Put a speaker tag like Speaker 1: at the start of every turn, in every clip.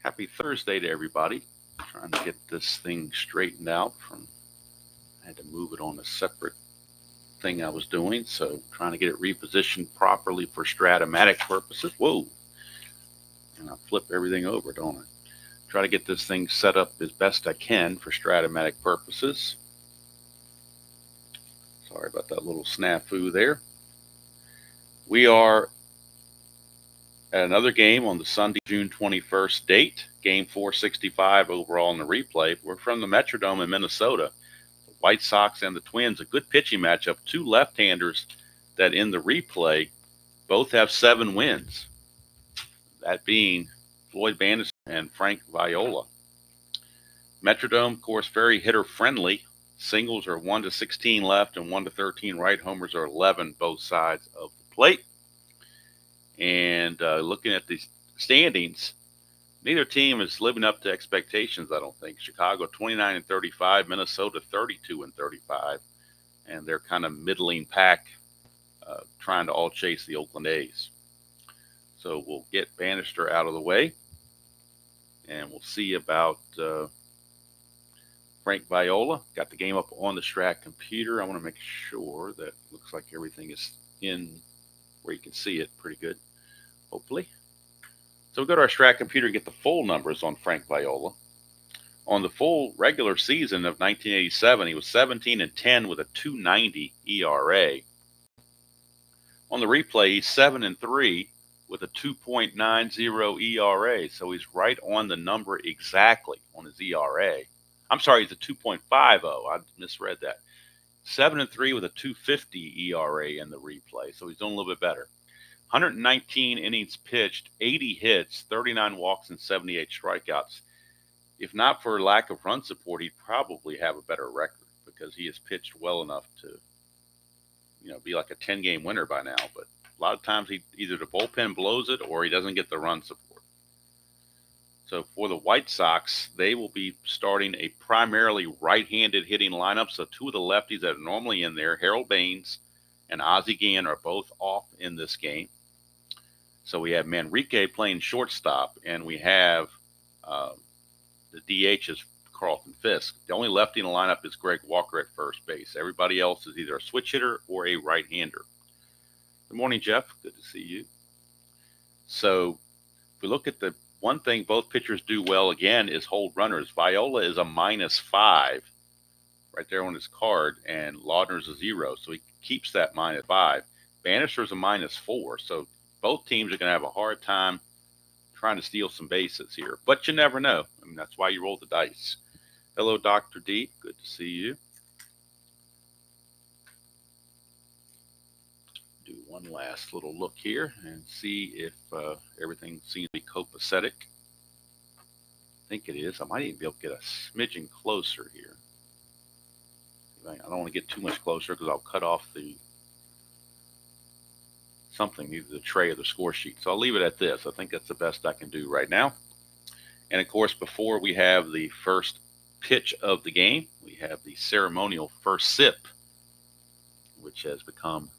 Speaker 1: Happy Thursday to everybody. Trying to get this thing straightened out I had to move it on a separate thing I was doing, so trying to get it repositioned properly for Strat-O-Matic purposes. Whoa, and I flip everything over, don't I? Try to get this thing set up as best I can for Strat-O-Matic purposes. Sorry about that little snafu there. We are at another game on the Sunday, June 21st date, game 465 overall in the replay. We're from the Metrodome in Minnesota. The White Sox and the Twins, a good pitching matchup. Two left-handers that in the replay both have 7 wins, that being Floyd Bannister and Frank Viola. Metrodome, of course, very hitter-friendly. Singles are 1 to 16 left and 1 to 13 right. Homers are 11 both sides of the plate. And looking at the standings, neither team is living up to expectations, I don't think. Chicago 29 and 35, Minnesota 32 and 35, and they're kind of middling pack, trying to all chase the Oakland A's. So we'll get Bannister out of the way, and we'll see about Frank Viola. Got the game up on the Strat computer. I want to make sure that looks like everything is in where you can see it pretty good, hopefully. So we go to our Strat computer and get the full numbers on Frank Viola. On the full regular season of 1987, he was 17 and 10 with a 2.90 ERA. On the replay, he's 7 and 3 with a 2.90 ERA. So he's right on the number exactly on his ERA. I'm sorry, he's a 2.50. I misread that. 7 and 3 with a 2.50 ERA in the replay. So he's doing a little bit better. 119 innings pitched, 80 hits, 39 walks, and 78 strikeouts. If not for lack of run support, he'd probably have a better record because he has pitched well enough to, be like a 10-game winner by now. But a lot of times either the bullpen blows it or he doesn't get the run support. So for the White Sox, they will be starting a primarily right-handed hitting lineup. So two of the lefties that are normally in there, Harold Baines and Ozzie Guillen, are both off in this game. So we have Manrique playing shortstop, and we have the DH is Carlton Fisk. The only lefty in the lineup is Greg Walker at first base. Everybody else is either a switch hitter or a right-hander. Good morning, Jeff. Good to see you. So if we look at the one thing both pitchers do well, again, is hold runners. Viola is a -5 right there on his card, and Laudner's a 0, so he keeps that -5. Bannister's a -4, so both teams are going to have a hard time trying to steal some bases here. But you never know. I mean, that's why you roll the dice. Hello, Dr. D. Good to see you. Do one last little look here and see if everything seems to be copacetic. I think it is. I might even be able to get a smidgen closer here. I don't want to get too much closer because I'll cut off either the tray or the score sheet. So I'll leave it at this. I think that's the best I can do right now. And of course, before we have the first pitch of the game, we have the ceremonial first sip, which has become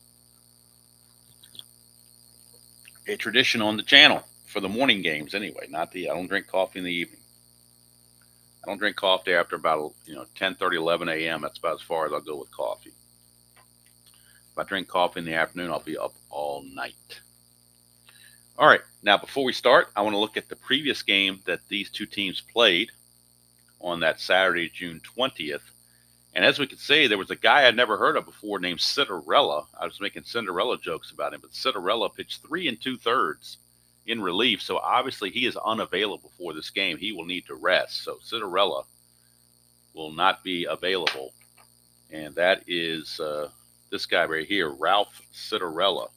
Speaker 1: a tradition on the channel for the morning games anyway. I don't drink coffee in the evening. I don't drink coffee after about 10:30, 11 a.m. That's about as far as I'll go with coffee. If I drink coffee in the afternoon, I'll be up all night. All right, now before we start, I want to look at the previous game that these two teams played on that Saturday, June 20th. And as we can see, there was a guy I'd never heard of before named Cinderella. I was making Cinderella jokes about him, but Cinderella pitched 3 2/3 in relief. So obviously he is unavailable for this game. He will need to rest. So Cinderella will not be available. And that is this guy right here, Ralph Cinderella.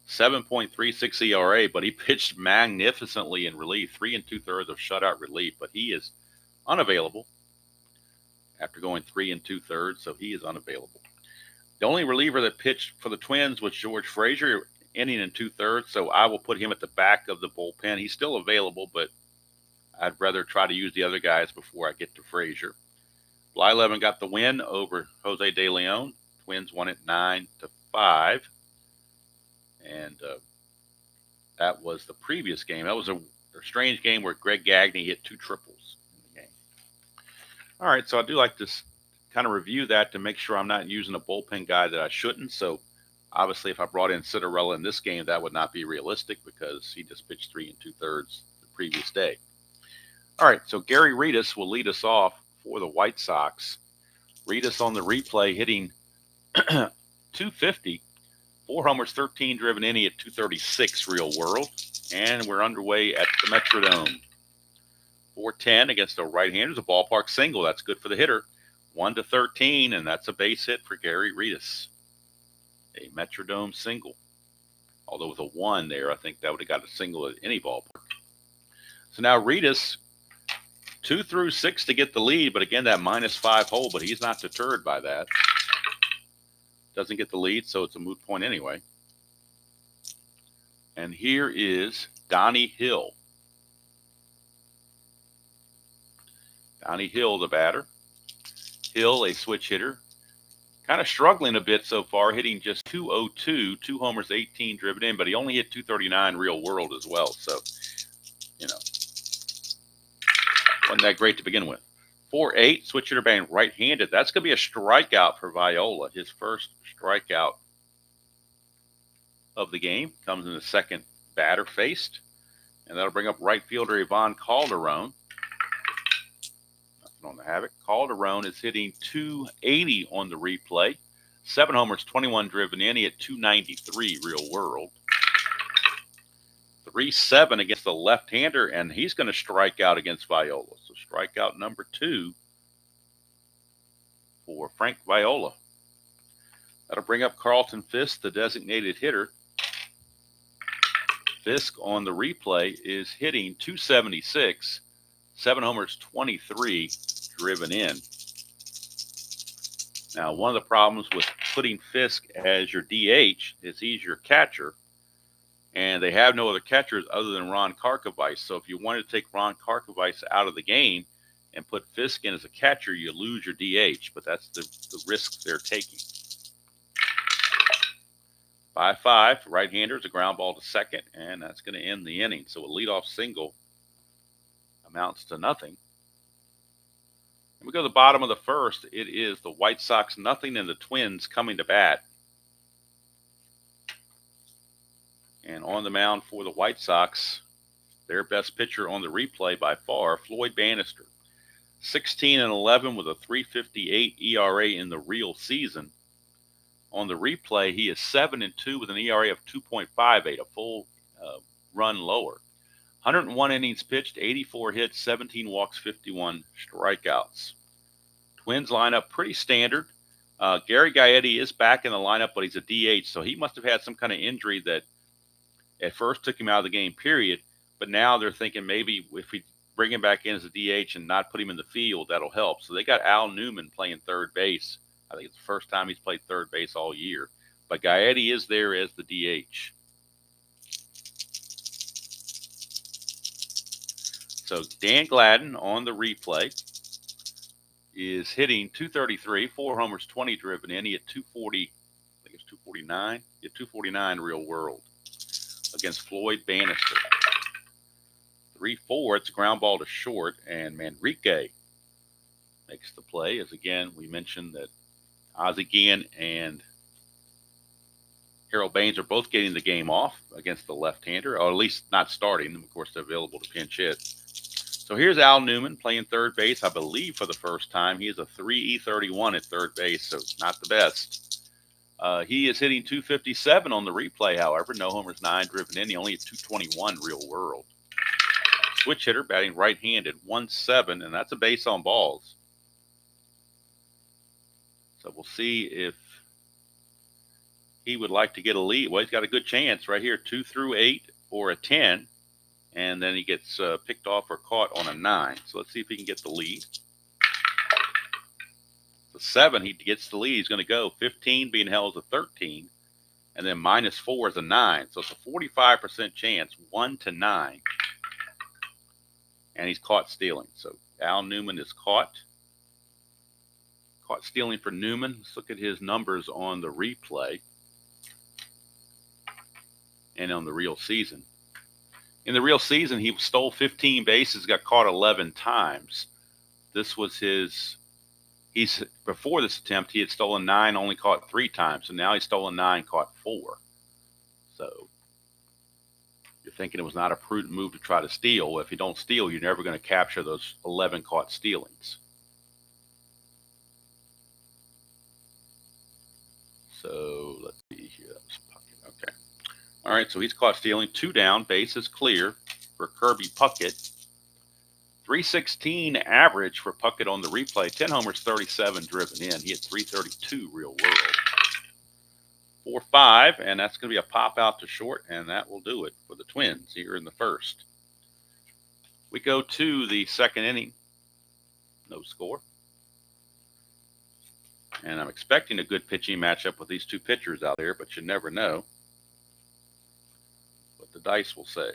Speaker 1: 7.36 ERA, but he pitched magnificently in relief. 3 2/3 of shutout relief, but he is unavailable after going 3 2/3, so he is unavailable. The only reliever that pitched for the Twins was George Frazier, inning in 2/3, so I will put him at the back of the bullpen. He's still available, but I'd rather try to use the other guys before I get to Frazier. Blyleven got the win over Jose De Leon. Twins won it 9-5. And that was the previous game. That was strange game where Greg Gagne hit 2 triples in the game. All right, so I do like to kind of review that to make sure I'm not using a bullpen guy that I shouldn't. So obviously, if I brought in Cinderella in this game, that would not be realistic because he just pitched 3 2/3 the previous day. All right, so Gary Redus will lead us off for the White Sox. Redus on the replay hitting 250, 4 homers, 13 driven in at 236 real world. And we're underway at the Metrodome. 410 against a right-hander is a ballpark single. That's good for the hitter. 1-13, and that's a base hit for Gary Redus. A Metrodome single. Although with a 1 there, I think that would have got a single at any ballpark. So now Redus, 2 through 6 to get the lead, but again, that -5 hole, but he's not deterred by that. Doesn't get the lead, so it's a moot point anyway. And here is Donnie Hill. Donnie Hill, the batter. Hill, a switch hitter. Kind of struggling a bit so far, hitting just 202, 2 homers, 18 driven in, but he only hit 239 real world as well. So, wasn't that great to begin with. 4-8, switch hitter batting right-handed. That's going to be a strikeout for Viola. His first strikeout of the game. Comes in the second batter faced. And that'll bring up right fielder Ivan Calderon. Nothing on the havoc. Calderon is hitting 280 on the replay. 7 homers, 21 driven in. He at 293 real world. 3-7 against the left-hander, and he's going to strike out against Viola. So strikeout number 2 for Frank Viola. That'll bring up Carlton Fisk, the designated hitter. Fisk on the replay is hitting 276, 7 homers, 23 driven in. Now, one of the problems with putting Fisk as your DH is he's your catcher, and they have no other catchers other than Ron Karkovice. So if you wanted to take Ron Karkovice out of the game and put Fisk in as a catcher, you lose your DH, but that's the risk they're taking. 5-5, right-hander is a ground ball to second, and that's going to end the inning. So a leadoff single amounts to nothing. And we go to the bottom of the first. It is the White Sox nothing and the Twins coming to bat. And on the mound for the White Sox, their best pitcher on the replay by far, Floyd Bannister. 16-11 with a 3.58 ERA in the real season. On the replay, he is 7-2 with an ERA of 2.58, a full run lower. 101 innings pitched, 84 hits, 17 walks, 51 strikeouts. Twins lineup pretty standard. Gary Gaetti is back in the lineup, but he's a DH, so he must have had some kind of injury that at first took him out of the game, period. But now they're thinking maybe if we bring him back in as a DH and not put him in the field, that'll help. So they got Al Newman playing third base. I think it's the first time he's played third base all year. But Gaetti is there as the DH. So Dan Gladden on the replay is hitting 233, 4 homers, 20 driven in. He hit 240, I think it's 249. He hit 249 real world against Floyd Bannister. 3-4, it's a ground ball to short, and Manrique makes the play. As again, we mentioned that Ozzie Guillen and Harold Baines are both getting the game off against the left-hander, or at least not starting. Of course, they're available to pinch hit. So here's Al Newman playing third base, I believe, for the first time. He is a 3.31 at third base, so not the best. He is hitting 257 on the replay, however. No homers, 9 driven in. He only hit 221 real world. Switch hitter batting right-handed, 1-7, and that's a base on balls. So we'll see if he would like to get a lead. Well, he's got a good chance right here, 2 through 8 or a 10. And then he gets picked off or caught on a 9. So let's see if he can get the lead. The 7, he gets the lead. He's going to go 15 being held as a 13. And then -4 is a 9. So it's a 45% chance, 1-9. And he's caught stealing. So Al Newman is caught. Caught stealing for Newman. Let's look at his numbers on the replay and on the real season. In the real season, he stole 15 bases, got caught 11 times. This was before this attempt, he had stolen 9, only caught 3 times. So now he's stolen 9, caught 4. So you're thinking it was not a prudent move to try to steal. If you don't steal, you're never going to capture those 11 caught stealings. So let's see here. That was Puckett. Okay. All right, so he's caught stealing. 2 down, bases clear for Kirby Puckett. 316 average for Puckett on the replay. 10 homers, 37 driven in. He had 332 real world. 4-5, and that's going to be a pop out to short, and that will do it for the Twins here in the first. We go to the second inning. No score. And I'm expecting a good pitching matchup with these two pitchers out there, but you never know what the dice will say.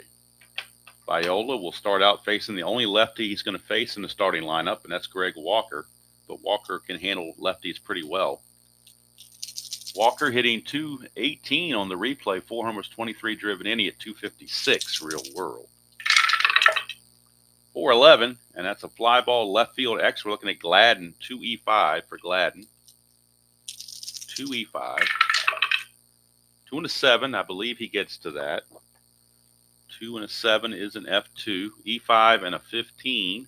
Speaker 1: Viola will start out facing the only lefty he's going to face in the starting lineup, and that's Greg Walker. But Walker can handle lefties pretty well. Walker hitting .218 on the replay, 4 homers, 23 driven in. He at .256 real world. 4-11, and that's a fly ball left field X. We're looking at Gladden, 2E5 for Gladden. 2E5. 2 and a 7, I believe he gets to that. 2 and a 7 is an F2. E5 and a 15.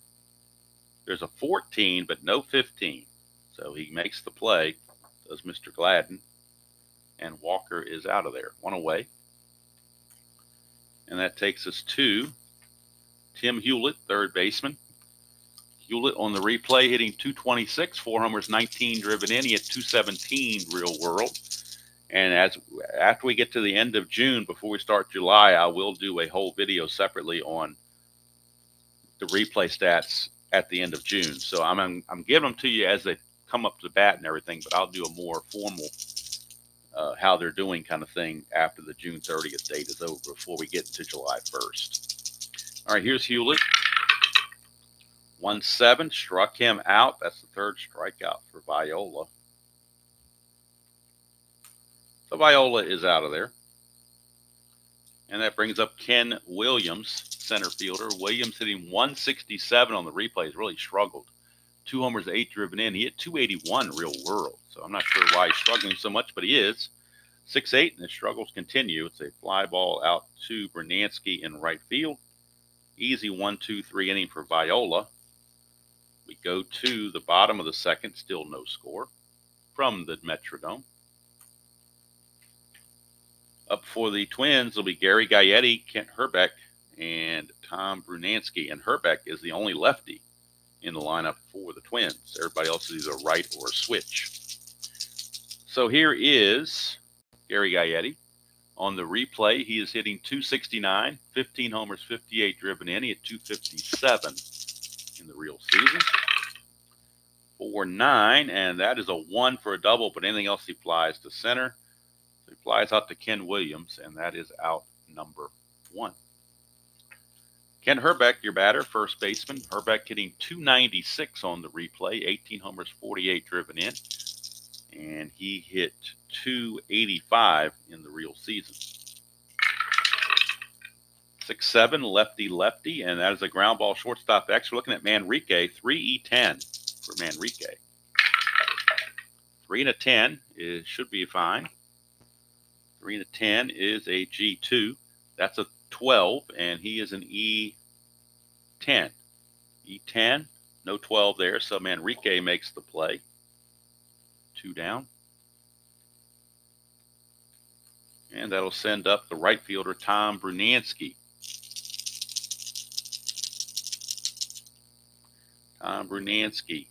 Speaker 1: There's a 14, but no 15. So he makes the play, does Mr. Gladden. And Walker is out of there. 1 away. And that takes us to Tim Hewlett, third baseman. Hewlett on the replay hitting .226, 4 homers, 19 driven in. He had .217 real world. And after we get to the end of June, before we start July, I will do a whole video separately on the replay stats at the end of June. So I'm giving them to you as they come up to the bat and everything, but I'll do a more formal how they're doing kind of thing after the June 30th date is over, before we get into July 1st. All right, here's Hewlett. 1-7, struck him out. That's the third strikeout for Viola. So Viola is out of there. And that brings up Ken Williams, center fielder. Williams hitting .167 on the replay. He's really struggled. 2 homers, 8 driven in. He hit .281 real world. So I'm not sure why he's struggling so much, but he is. 6-8, and the struggles continue. It's a fly ball out to Bernansky in right field. Easy 1-2-3 inning for Viola. We go to the bottom of the second, still no score from the Metrodome. Up for the Twins will be Gary Gaetti, Kent Hrbek, and Tom Brunansky. And Hrbek is the only lefty in the lineup for the Twins. Everybody else is either right or a switch. So here is Gary Gaetti. On the replay, he is hitting .269, 15 homers, 58 driven in. He had .257 in the real season. 4-9, and that is a 1 for a double, but anything else he flies to center. So he flies out to Ken Williams, and that is out number 1. Ken Hrbek, your batter, first baseman. Hrbek hitting .296 on the replay, 18 homers, 48 driven in, and he hit .285 in the real season. 6-7, lefty, and that is a ground ball shortstop X. We're looking at Manrique, 3E10 for Manrique. 3 and a 10 should be fine. 3 and a 10 is a G2. That's a 12, and he is an E10. E10, no 12 there, so Manrique makes the play. 2 down. And that'll send up the right fielder, Tom Brunansky. Tom Brunansky.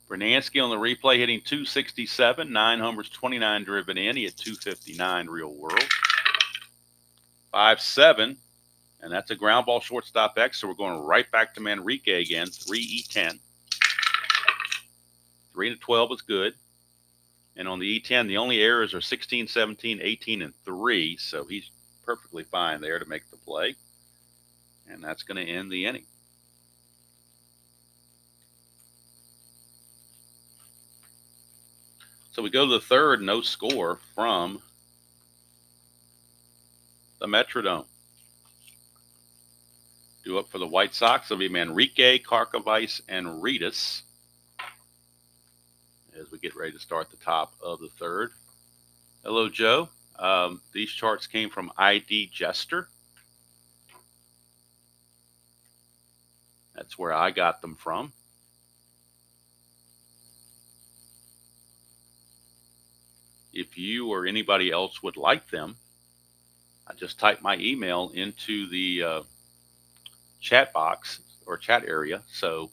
Speaker 1: Brunansky on the replay hitting .267, 9 homers, 29 driven in. He had .259 real world. 5-7, and that's a ground ball shortstop X, so we're going right back to Manrique again, 3E10. 3 and a 12 is good. And on the E10, the only errors are 16, 17, 18, and 3, so he's perfectly fine there to make the play. And that's going to end the inning. So we go to the third, no score from the Metrodome. Due up for the White Sox, it'll be Manrique, Karkovice, and Reedus as we get ready to start the top of the third. Hello, Joe. These charts came from ID Jester. That's where I got them from. If you or anybody else would like them, I just type my email into the chat box or chat area. So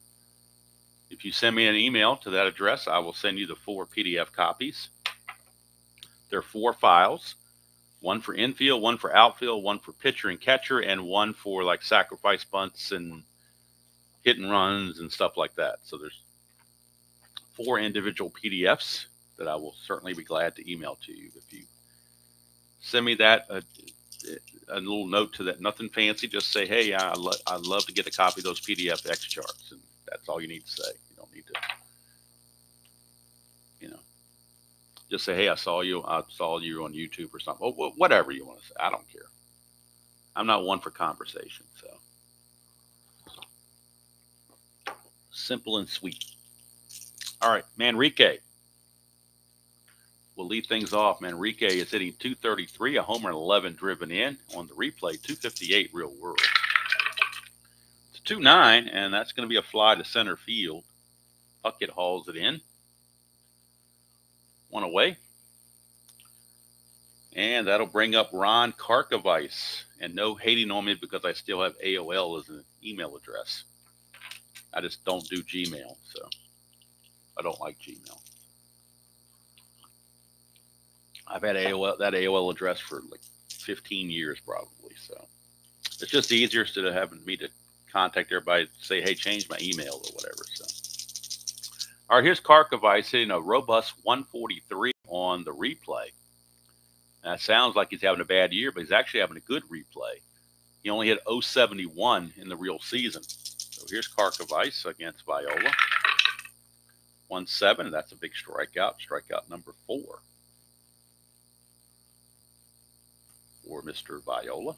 Speaker 1: if you send me an email to that address, I will send you the 4 PDF copies. There are 4 files, one for infield, one for outfield, one for pitcher and catcher, and one for like sacrifice bunts and hit and runs and stuff like that. So there's 4 individual PDFs that I will certainly be glad to email to you. If you send me that, a little note to that, nothing fancy, just say, hey, I'd love to get a copy of those PDF X charts. And that's all you need to say. You don't need to, just say, hey, I saw you on YouTube or something. Or whatever you want to say. I don't care. I'm not one for conversation. So simple and sweet. All right, Manrique. We'll lead things off. Manrique is hitting 233, a homer and 11 driven in. On the replay, 258 real world. It's 2-9, and that's going to be a fly to center field. Puckett hauls it in. 1 away. And that'll bring up Ron Karkovice. And no hating on me because I still have AOL as an email address. I just don't do Gmail, so I don't like Gmail. I've had that AOL address for like 15 years probably, so it's just easier instead of having me to contact everybody, say, hey, change my email or whatever. So, all right, here's Karkovice hitting a robust 143 on the replay. That sounds like he's having a bad year, but he's actually having a good replay. He only hit 071 in the real season. So here's Karkovice against Viola. 1-7, that's a big strikeout. Strikeout number 4 for Mr. Viola.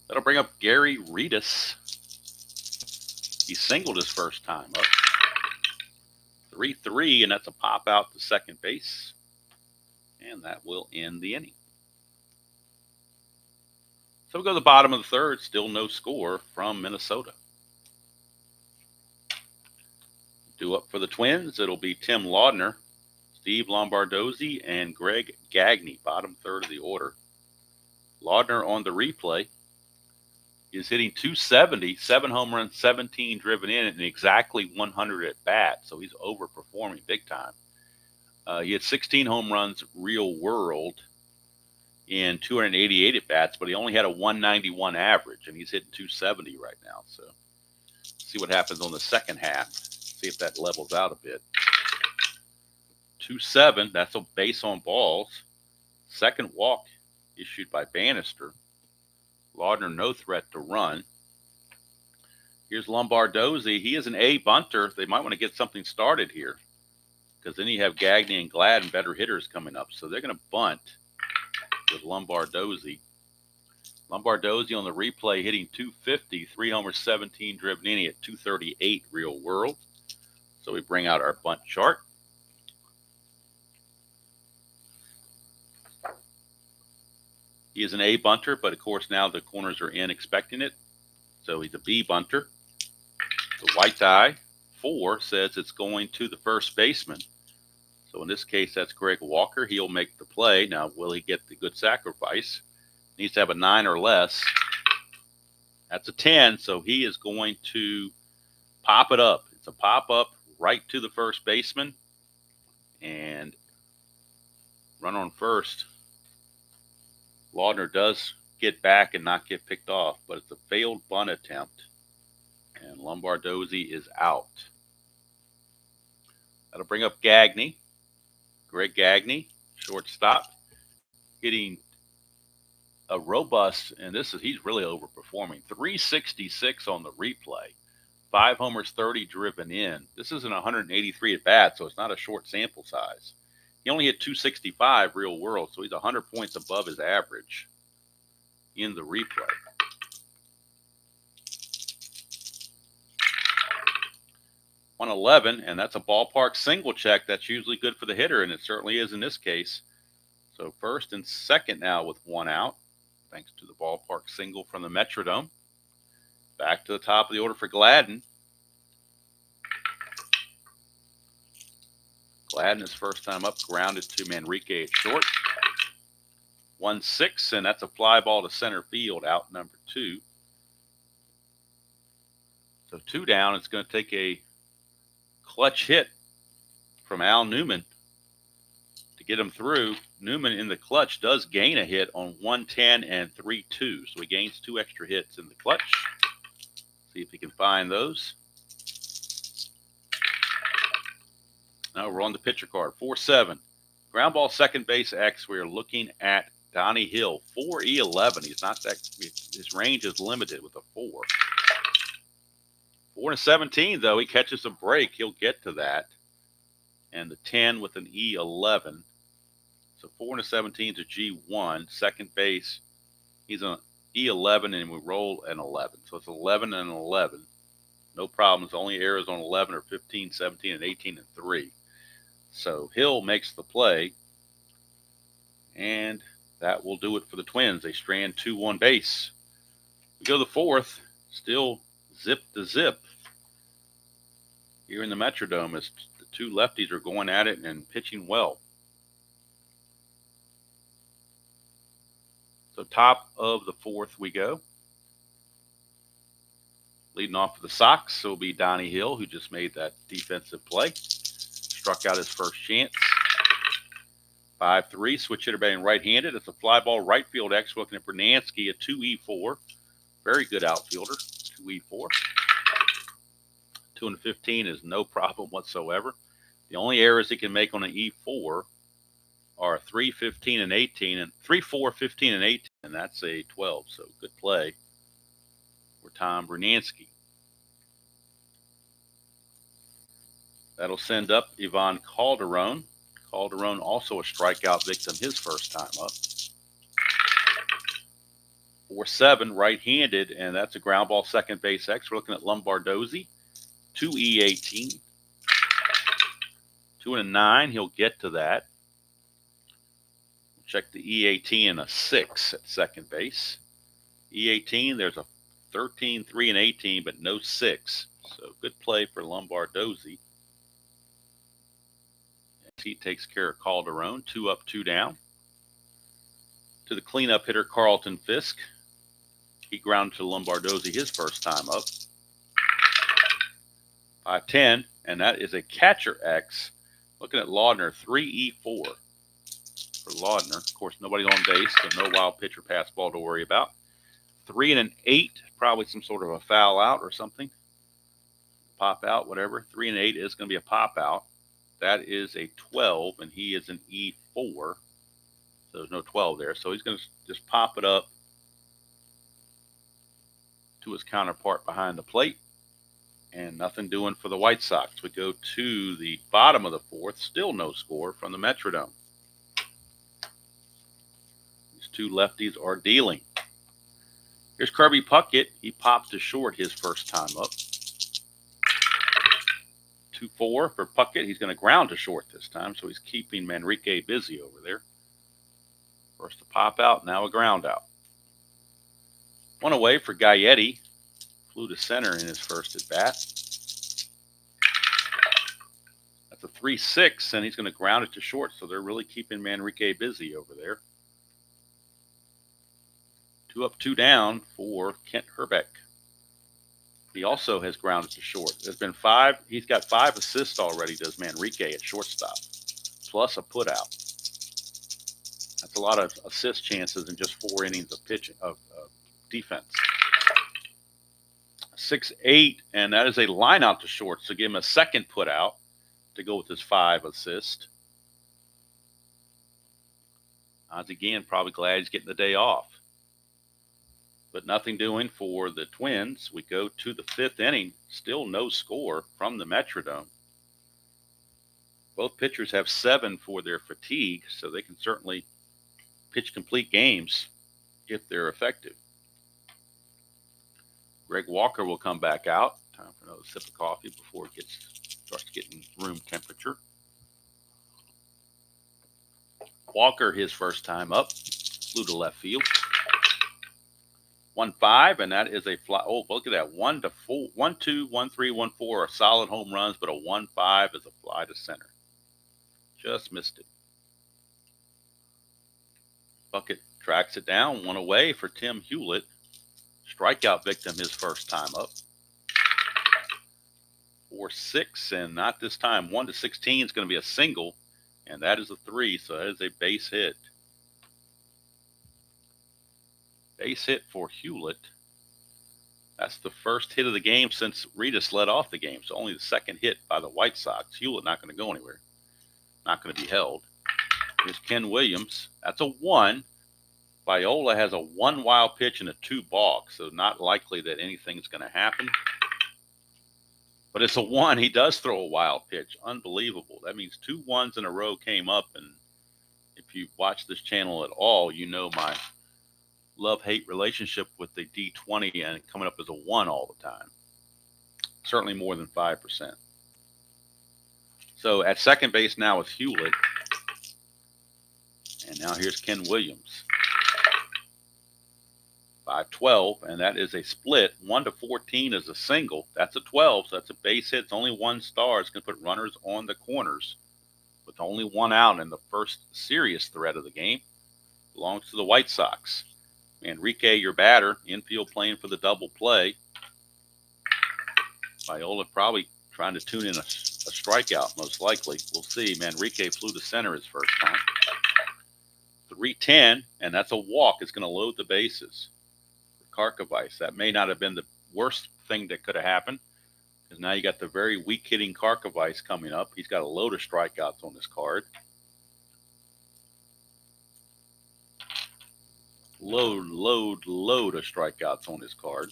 Speaker 1: That'll bring up Gary Reedus. He singled his first time up. 3-3, and that's a pop out to second base. And that will end the inning. So we go to the bottom of the third. Still no score from Minnesota. Due up for the Twins, it'll be Tim Laudner, Steve Lombardozzi, and Greg Gagne, bottom third of the order. Laudner on the replay is hitting 270, 7 home runs, 17 driven in, and exactly 100 at bat. So he's overperforming big time. He had 16 home runs real world in 288 at bats, but he only had a 191 average, and he's hitting 270 right now. So see what happens on the second half. See if that levels out a bit. 2-7, that's a base on balls. Second walk issued by Bannister. Laudner no threat to run. Here's Lombardozzi. He is an A bunter. They might want to get something started here because then you have Gagne and Gladden, better hitters coming up. So they're going to bunt with Lombardozzi. Lombardozzi on the replay hitting 250, 3 homers, 17 driven in at 238 real world. So we bring out our bunt chart. He is an A bunter, but of course now the corners are in expecting it. So he's a B bunter. The white die 4 says it's going to the first baseman. So in this case, that's Greg Walker. He'll make the play. Now, will he get the good sacrifice? Needs to have a 9 or less. That's a 10, so he is going to pop it up. It's a pop up right to the first baseman. And run on first. Laudner does get back and not get picked off, but it's a failed bunt attempt. And Lombardozzi is out. That'll bring up Gagne. Greg Gagne, shortstop, hitting a robust, and he's really overperforming. 366 on the replay. 5 homers, 30 driven in. This isn't 183 at bat, so it's not a short sample size. He only hit 265 real world, so he's 100 points above his average in the replay. .111, and that's a ballpark single check. That's usually good for the hitter, and it certainly is in this case. So first and second now with one out, thanks to the ballpark single from the Metrodome. Back to the top of the order for Gladden. Gladden, his first time up, grounded to Manrique at short. 1-6, and that's a fly ball to center field, out number 2. So 2 down. It's going to take a clutch hit from Al Newman to get him through. Newman in the clutch does gain a hit on 110 and 3-2, so he gains 2 extra hits in the clutch. See if he can find those. Now we're on the pitcher card. 4-7. Ground ball second base X. We are looking at Donnie Hill. 4-11. He's not that, his range is limited with a 4. 4-17 though. He catches a break. He'll get to that. And the 10 with an E11. So 4-17 to G1. Second base. He's on E11 and we roll an 11. So it's 11 and 11. No problems. The only errors on 11 are 15, 17, and 18 and 3. So Hill makes the play, and that will do it for the Twins. They strand 2-1 base. We go to the fourth, still zip to zip here in the Metrodome as the 2 lefties are going at it and pitching well. So top of the fourth we go. Leading off for the Sox, so will be Donnie Hill, who just made that defensive play. Struck out his first chance. 5-3, switch hitter batting right-handed. It's a fly ball right field X, looking at Bernansky, a 2-E4. Very good outfielder, 2-E4. 2-15 is no problem whatsoever. The only errors he can make on an E4 are 3, 15, and 18, and 3, 4, 15, and 18, and that's a 12. So good play for Tom Bernansky. That'll send up Ivan Calderon. Calderon also a strikeout victim his first time up. 4-7, right-handed, and that's a ground ball second base X. We're looking at Lombardozzi, 2-E18. 2-9, he'll get to that. Check the E18 and a 6 at second base. E18, there's a 13, 3, and 18, but no 6. So good play for Lombardozzi. He takes care of Calderon. 2 up, 2 down. To the cleanup hitter, Carlton Fisk. He grounded to Lombardozzi his first time up. 5-10, and that is a catcher X. Looking at Laudner, 3-E4 for Laudner. Of course, nobody on base, so no wild pitch or pass ball to worry about. 3 and an 8, probably some sort of a foul out or something. Pop out, whatever. 3 and 8 is going to be a pop out. That is a 12, and he is an E4. So there's no 12 there. So he's going to just pop it up to his counterpart behind the plate. And nothing doing for the White Sox. We go to the bottom of the fourth. Still no score from the Metrodome. These 2 lefties are dealing. Here's Kirby Puckett. He popped to short his first time up. 2-4 for Puckett. He's going to ground to short this time, so he's keeping Manrique busy over there. First a pop out, now a ground out. 1 away for Gaetti. Flew to center in his first at bat. That's a 3-6, and he's going to ground it to short, so they're really keeping Manrique busy over there. 2 up, 2 down for Kent Herbeck. He also has grounded to short. There's been 5. He's got 5 assists already, does Manrique at shortstop, plus a put out. That's a lot of assist chances in just 4 innings of pitching of defense. 6-8, and that is a line out to short. So give him a second put out to go with his 5 assist. Odds again, probably glad he's getting the day off. But nothing doing for the Twins. We go to the 5th inning. Still no score from the Metrodome. Both pitchers have 7 for their fatigue, so they can certainly pitch complete games if they're effective. Greg Walker will come back out. Time for another sip of coffee before it starts getting room temperature. Walker, his first time up, flew to left field. 1-5, and that is a fly. Oh, look at that. 1-4, 1-2, 1-3, 1-4 are solid home runs, but a 1-5 is a fly to center. Just missed it. Bucket tracks it down, 1 away for Tim Hewlett. Strikeout victim his first time up. 4-6, and not this time. 1-16 is going to be a single, and that is a 3, so that is a base hit. Base hit for Hewlett. That's the first hit of the game since Reedus led off the game, so only the second hit by the White Sox. Hewlett not going to go anywhere. Not going to be held. Here's Ken Williams. That's a 1. Viola has a 1 wild pitch and a 2 balk, so not likely that anything's going to happen. But it's a 1. He does throw a wild pitch. Unbelievable. That means 2 1s in a row came up, and if you watch this channel at all, you know my love-hate relationship with the D20 and coming up as a 1 all the time. Certainly more than 5%. So at second base now is Hewlett. And now here's Ken Williams. 5-12, and that is a split. 1-14 is a single. That's a 12, so that's a base hit. It's only 1 star. It's going to put runners on the corners with only 1 out, and the first serious threat of the game belongs to the White Sox. Enrique, your batter, infield playing for the double play. Viola probably trying to tune in a strikeout, most likely. We'll see. Manrique flew to center his first time. 3-10, and that's a walk. It's going to load the bases. Karkovice. That may not have been the worst thing that could have happened, because now you got the very weak hitting Karkovice coming up. He's got a load of strikeouts on this card. Load of strikeouts on his card.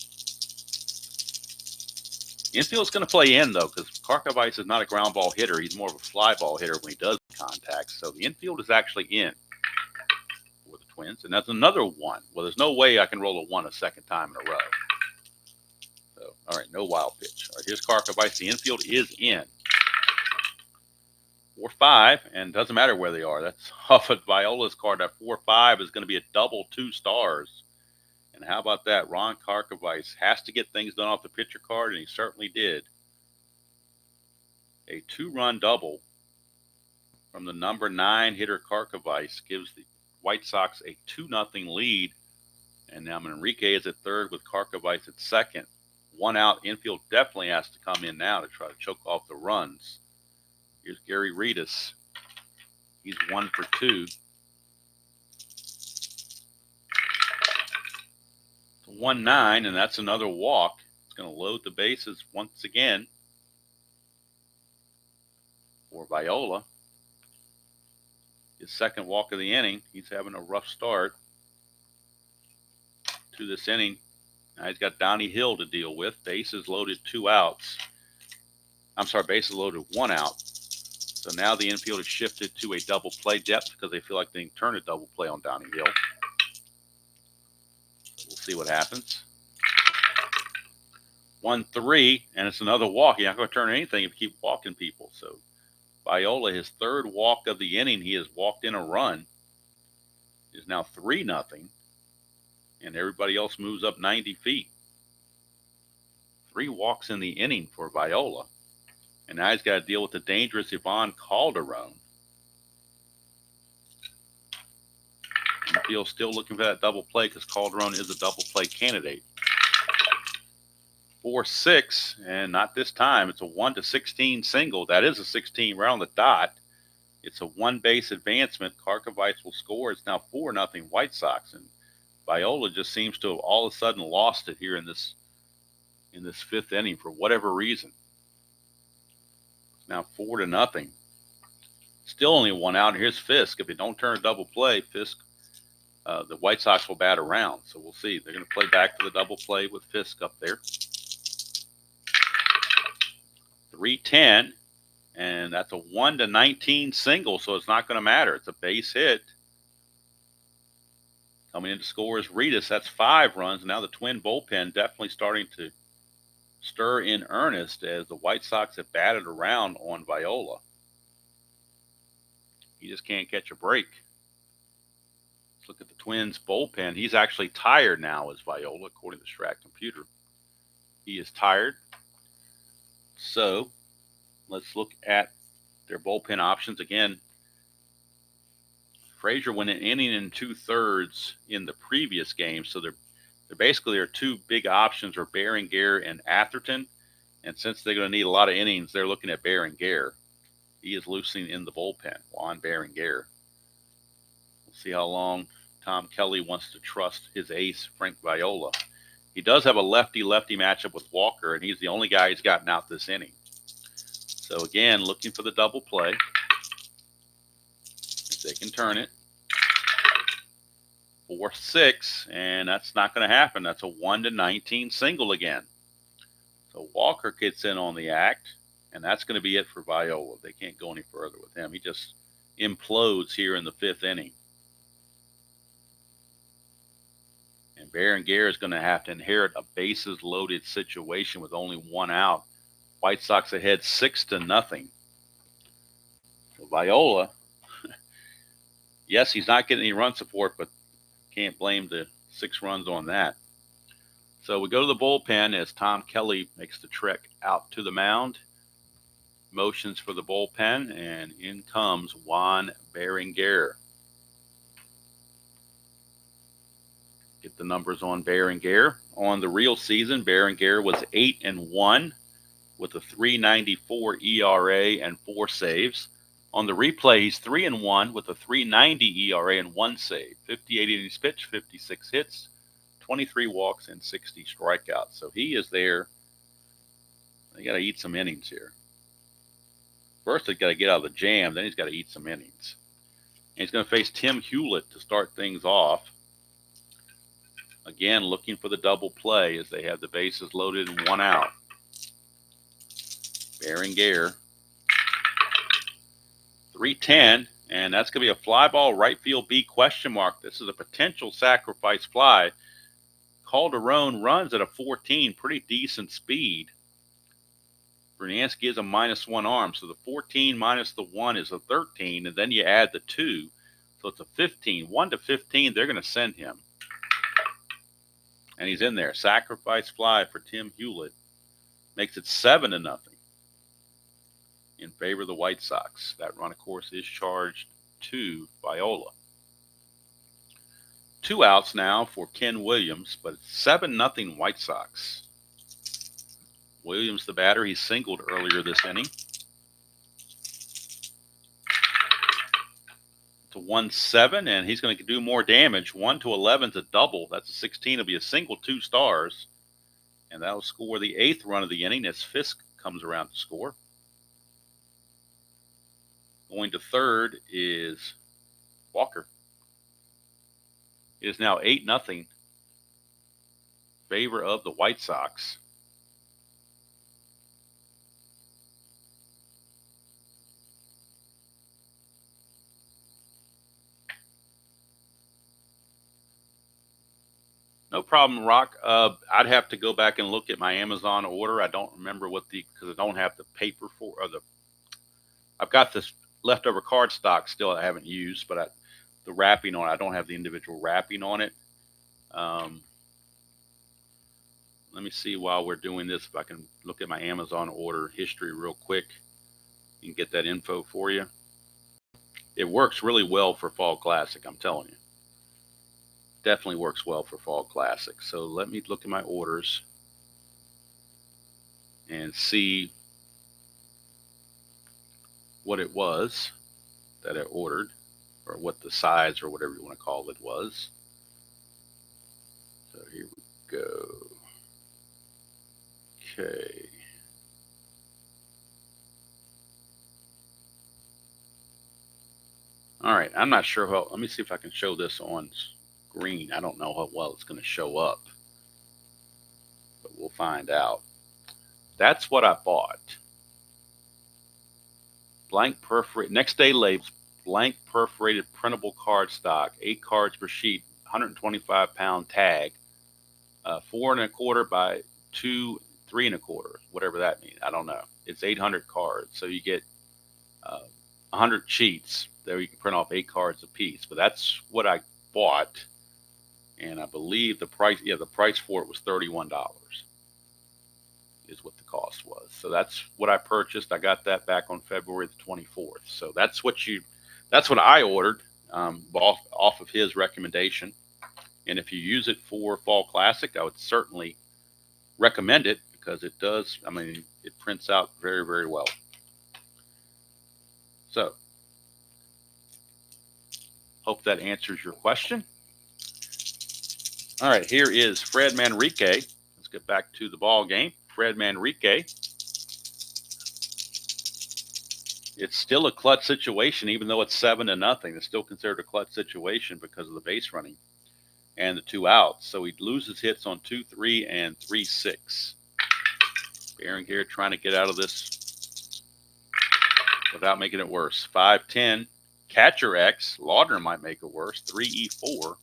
Speaker 1: Infield's going to play in, though, because Karkovice is not a ground ball hitter. He's more of a fly ball hitter when he does contact. So the infield is actually in for the Twins. And that's another 1. Well, there's no way I can roll a 1 a second time in a row. So, all right, no wild pitch. All right, here's Karkovice. The infield is in. 4-5, and doesn't matter where they are. That's off of Viola's card. That 4-5 is going to be a double 2 stars. And how about that? Ron Karkovice has to get things done off the pitcher card, and he certainly did. A 2-run double from the number 9 hitter Karkovice gives the White Sox a 2-0 lead. And now Enrique is at third with Karkovice at second. 1 out. Infield definitely has to come in now to try to choke off the runs. Here's Gary Reedus. He's 1 for 2. 1-9, and that's another walk. It's going to load the bases once again for Viola. His second walk of the inning. He's having a rough start to this inning. Now he's got Donnie Hill to deal with. Bases loaded, 2 outs. I'm sorry, bases loaded, 1 out. So now the infield is shifted to a double play depth because they feel like they can turn a double play on Donnie Hill. We'll see what happens. 1-3, and it's another walk. You're not going to turn anything if you keep walking people. So Viola, his 3rd walk of the inning, he has walked in a run. Is now 3-0, and everybody else moves up 90 feet. 3 walks in the inning for Viola. And now he's got to deal with the dangerous Ivan Calderon. Infield's still looking for that double play because Calderon is a double play candidate. 4-6, and not this time. It's a 1-16 single. That is a 16 right on the dot. It's a 1-base advancement. Karkovice will score. It's now 4-0 White Sox. And Viola just seems to have all of a sudden lost it here in this 5th inning for whatever reason. Now 4-0. Still only 1 out. Here's Fisk. If they don't turn a double play, Fisk, the White Sox will bat around. So we'll see. They're going to play back to the double play with Fisk up there. 3-10, and that's a 1-19 single, so it's not going to matter. It's a base hit. Coming in to score is Reedus. That's 5 runs. Now the Twin bullpen definitely starting to stir in earnest as the White Sox have batted around on Viola. He just can't catch a break. Let's look at the Twins bullpen. He's actually tired now as Viola, according to the Strat computer. He is tired. So let's look at their bullpen options again. Frazier went an inning and 2/3 in the previous game, so they're basically their 2 big options are Berenguer and Atherton. And since they're going to need a lot of innings, they're looking at Berenguer. He is losing in the bullpen, Juan Berenguer. We'll see how long Tom Kelly wants to trust his ace, Frank Viola. He does have a lefty-lefty matchup with Walker, and he's the only guy he's gotten out this inning. So again, looking for the double play. If they can turn it. 4-6, and that's not going to happen. That's a 1-19 single again. So Walker gets in on the act, and that's going to be it for Viola. They can't go any further with him. He just implodes here in the 5th inning. And Berenguer is going to have to inherit a bases-loaded situation with only 1 out. White Sox ahead 6-0. So Viola, yes, he's not getting any run support, but can't blame the 6 runs on that. So we go to the bullpen as Tom Kelly makes the trek out to the mound. Motions for the bullpen, and in comes Juan Berenguer. Get the numbers on Berenguer. On the real season, Berenguer was 8-1 with a 3.94 ERA and 4 saves. On the replay, he's 3-1 with a 3.90 ERA and 1 save. 58 innings pitched, 56 hits, 23 walks, and 60 strikeouts. So he is there. They got to eat some innings here. First, they got to get out of the jam. Then he's got to eat some innings. And he's going to face Tim Hewlett to start things off. Again, looking for the double play as they have the bases loaded and 1 out. Berenguer. 3-10, and that's going to be a fly ball right field B question mark. This is a potential sacrifice fly. Calderon runs at a 14, pretty decent speed. Bernansky is a -1 arm, so the 14 minus the 1 is a 13, and then you add the 2, so it's a 15. 1-15, they're going to send him. And he's in there. Sacrifice fly for Tim Hewlett. Makes it 7-0. In favor of the White Sox. That run, of course, is charged to Viola. 2 outs now for Ken Williams, but it's 7-0 White Sox. Williams, the batter, he singled earlier this inning. To 1-7, and he's going to do more damage. 1-11 is a double. That's a 16. It'll be a single, 2 stars. And that'll score the 8th run of the inning as Fisk comes around to score. Going to third is Walker. It is now 8-0 favor of the White Sox. No problem, Rock. I'd have to go back and look at my Amazon order. I don't remember because I don't have the paper for, I've got this leftover card stock still I haven't used, but the wrapping on it, I don't have the individual wrapping on it. Let me see while we're doing this if I can look at my Amazon order history real quick and get that info for you. It works really well for Fall Classic, I'm telling you. Definitely works well for Fall Classic. So let me look at my orders and see what it was that I ordered, or what the size or whatever you want to call it was. So here we go. Okay. All right, I'm not sure how, let me see if I can show this on screen. I don't know how well it's going to show up, but we'll find out. That's what I bought. Blank perforated, next day labels, blank perforated printable card stock, 8 cards per sheet, 125-pound tag, 4 1/4 by 3 1/4, whatever that means. I don't know. It's 800 cards, so you get 100 sheets. There you can print off 8 cards a piece. But that's what I bought, and I believe the price, the price for it was $31 is what the cost was. So that's what I purchased. I got that back on February the 24th. So that's what I ordered, off of his recommendation. And if you use it for Fall Classic, I would certainly recommend it, because it does, it prints out very, very well. So, hope that answers your question. All right, here is Fred Manrique. Let's get back to the ball game. Fred Manrique. It's still a clutch situation, even though it's 7-0. It's still considered a clutch situation because of the base running and the 2 outs. So he loses hits on 2-3 and 3-6. Berenguer trying to get out of this without making it worse. 5-10. Catcher X. Laudner might make it worse. 3-4.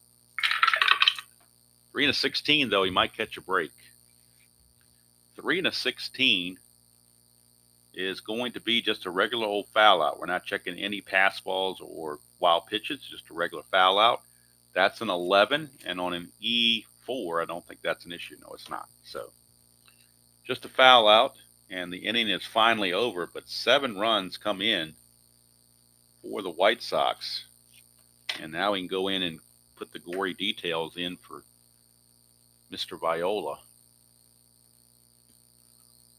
Speaker 1: 3-16, though, he might catch a break. 3-16 is going to be just a regular old foul out. We're not checking any pass balls or wild pitches, just a regular foul out. That's an 11, and on an E4, I don't think that's an issue. No, it's not. So just a foul out, and the inning is finally over, but 7 runs come in for the White Sox. And now we can go in and put the gory details in for Mr. Viola.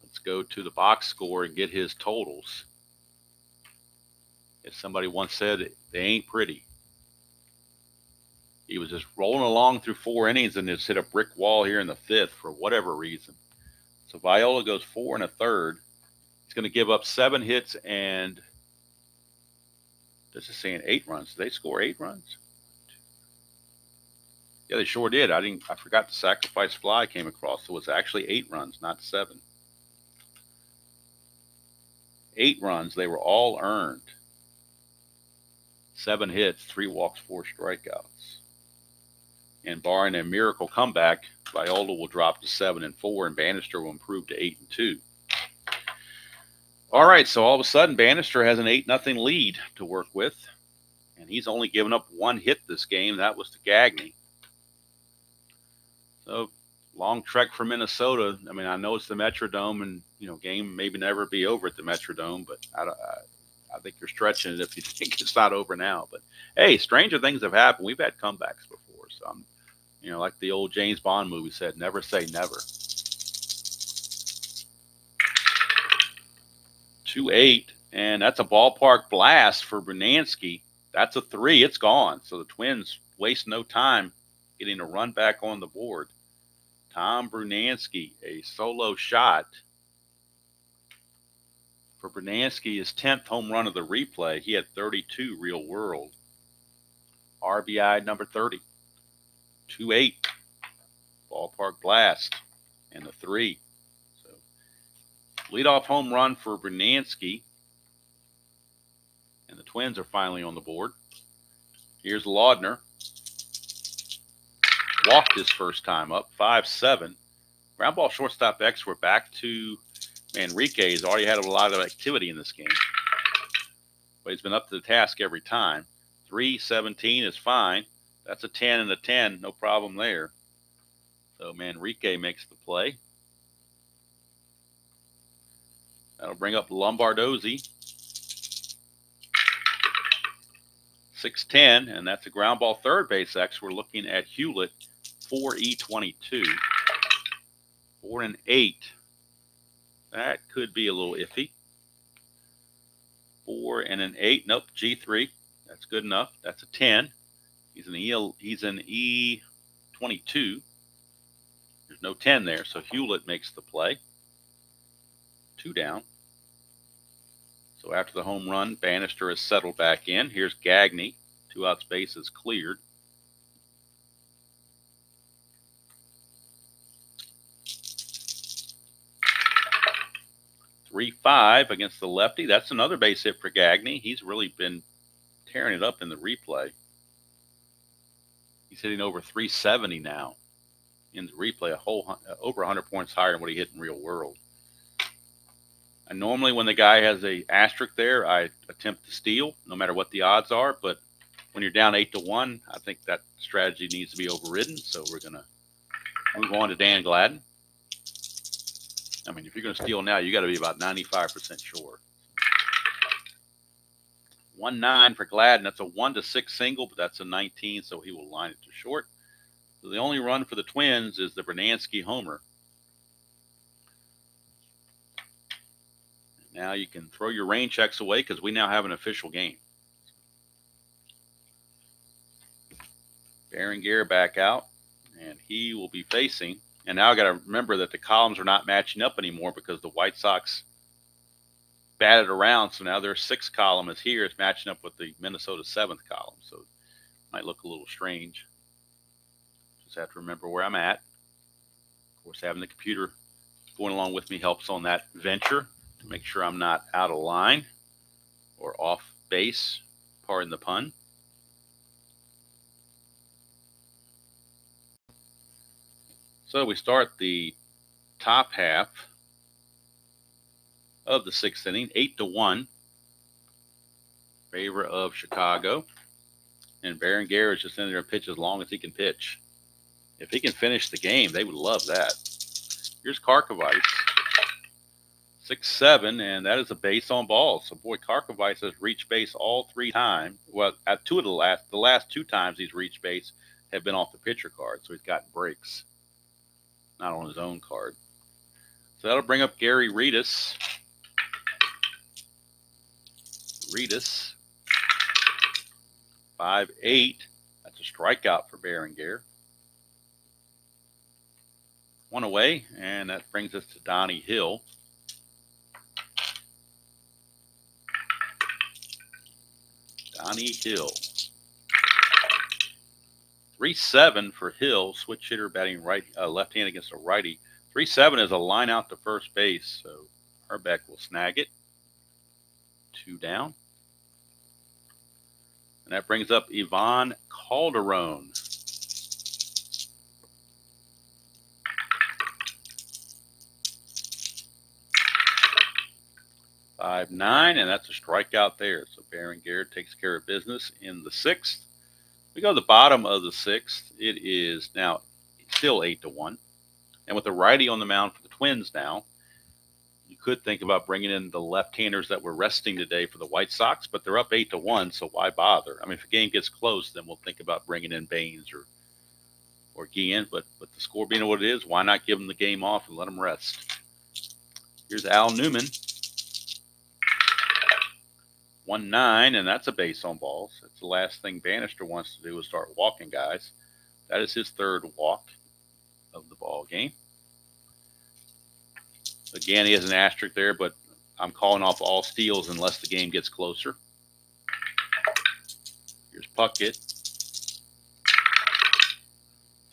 Speaker 1: Let's go to the box score and get his totals. As somebody once said, they ain't pretty. He was just rolling along through 4 innings and just hit a brick wall here in the 5th for whatever reason. So Viola goes 4 1/3. He's going to give up 7 hits and, this is saying 8 runs. Did they score 8 runs? Yeah, they sure did. I forgot the sacrifice fly came across. So it was actually 8 runs, not 7. 8 runs. They were all earned. 7 hits, 3 walks, 4 strikeouts. And barring a miracle comeback, Viola will drop to 7-4, and Bannister will improve to 8-2. All right, so all of a sudden, Bannister has an 8-0 lead to work with, and he's only given up 1 hit this game. That was to Gagne. So, long trek from Minnesota. I know it's the Metrodome, and game maybe never be over at the Metrodome, but I think you're stretching it if you think it's not over now. But hey, stranger things have happened. We've had comebacks before, so I'm, like the old James Bond movie said, never say never. 2-8, and that's a ballpark blast for Brunansky. That's a 3. It's gone. So the Twins waste no time getting a run back on the board. Tom Brunansky, a solo shot. For Brunansky, his 10th home run of the replay. He had 32 real world. RBI number 30. 2-8. Ballpark blast. And a 3. So, leadoff home run for Brunansky. And the Twins are finally on the board. Here's Laudner. Walked his first time up, 5-7. Ground ball shortstop X. We're back to Manrique. Has already had a lot of activity in this game, but he's been up to the task every time. 3-17 is fine. That's a 10 and a 10, no problem there. So Manrique makes the play. That'll bring up Lombardozzi. 6-10, and that's a ground ball third base X. We're looking at Hewlett, 4E22. 4-8. That could be a little iffy. 4-8. Nope, G3. That's good enough. That's a 10. He's an E22. There's no 10 there, so Hewlett makes the play. 2 down. So after the home run, Bannister is settled back in. Here's Gagne. 2 outs, base is cleared. 3-5 against the lefty. That's another base hit for Gagne. He's really been tearing it up in the replay. He's hitting over 370 now in the replay, over 100 points higher than what he hit in real world. And normally when the guy has a asterisk there, I attempt to steal, no matter what the odds are. But when you're down 8-1, I think that strategy needs to be overridden. So we're going to move on to Dan Gladden. I mean, if you're going to steal now, you got to be about 95% sure. 1-9 for Gladden. That's a 1-6 single, but that's a 19, so he will line it to short. So the only run for the Twins is the Bernansky homer. Now you can throw your rain checks away because we now have an official game. Berenguer back out, and he will be facing. And now I got to remember that the columns are not matching up anymore because the White Sox batted around. So now their 6th column is here. It's matching up with the Minnesota 7th column. So it might look a little strange. Just have to remember where I'm at. Of course, having the computer going along with me helps on that venture to make sure I'm not out of line or off base, pardon the pun. So we start the top half of the 6th inning, 8-1, favor of Chicago. And Berenguer is just in there and pitch as long as he can pitch. If he can finish the game, they would love that. Here's Karkovice, 6-7, and that is a base on balls. So boy, Karkovice has reached base all 3 times. Well, at the last 2 times he's reached base have been off the pitcher card, so he's gotten breaks, not on his own card. So that'll bring up Gary Redus. Redus, 5-8. That's a strikeout for Berenguer. 1 away, and that brings us to Donnie Hill. Donnie Hill. 3-7 for Hill, switch hitter batting right, left-hand against a righty. 3-7 is a line out to first base, so Herbeck will snag it. 2 down. And that brings up Ivan Calderon. 5-9, and that's a strikeout there. So Berenguer takes care of business in the 6th. We go to the bottom of the 6th. It is now still 8-1. And with the righty on the mound for the Twins now, you could think about bringing in the left-handers that were resting today for the White Sox, but they're up 8-1, so why bother? I mean, if the game gets close, then we'll think about bringing in Baines or Guillen, but with the score being what it is, why not give them the game off and let them rest? Here's Al Newman. 1-9, and that's a base on balls. That's the last thing Bannister wants to do is start walking guys. That is his 3rd walk of the ball game. Again, he has an asterisk there, but I'm calling off all steals unless the game gets closer. Here's Puckett.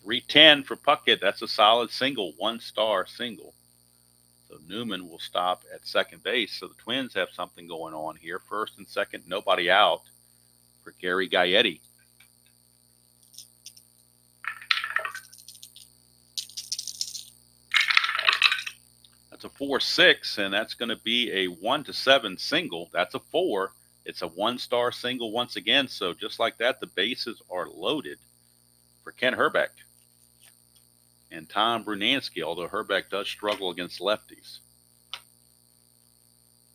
Speaker 1: 3-10 for Puckett. That's a solid single, 1-star single. So Newman will stop at second base. So the Twins have something going on here. 1st and 2nd, nobody out for Gary Gaetti. That's a 4-6, and that's going to be a 1-7 single. That's a 4. It's a 1-star single once again. So just like that, the bases are loaded for Ken Herbeck and Tom Brunansky, although Herbeck does struggle against lefties.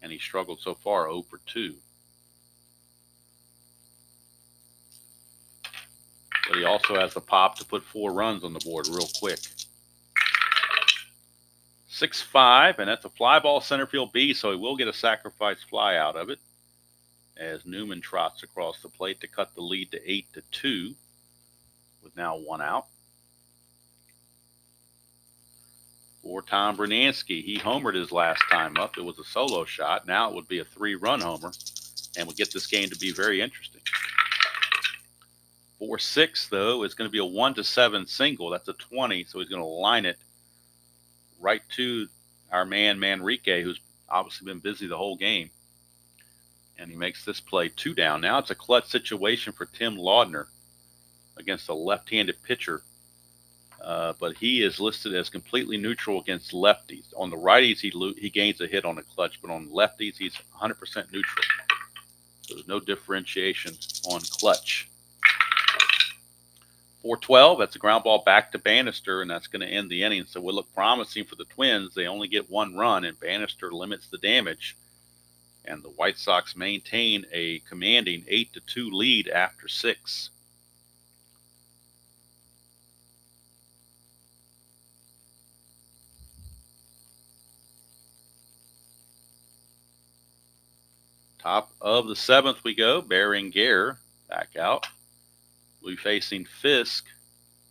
Speaker 1: And he struggled so far 0 for 2. But he also has the pop to put 4 runs on the board real quick. 6-5, and that's a fly ball center field B, so he will get a sacrifice fly out of it as Newman trots across the plate to cut the lead to 8-2 with now 1 out. For Tom Brunansky, he homered his last time up. It was a solo shot. Now it would be a 3-run homer, and would get this game to be very interesting. 4-6, though, is going to be a 1-7 single. That's a 20, so he's going to line it right to our man Manrique, who's obviously been busy the whole game. And he makes this play 2 down. Now it's a clutch situation for Tim Laudner against a left-handed pitcher. But he is listed as completely neutral against lefties. On the righties, he gains a hit on a clutch, but on lefties, he's 100% neutral. So there's no differentiation on clutch. 4-12, that's a ground ball back to Bannister, and that's going to end the inning. So we'll look promising for the Twins. They only get 1 run, and Bannister limits the damage. And the White Sox maintain a commanding 8-2 lead after 6. Top of the 7th we go. Berenguer back out. We'll be facing Fisk,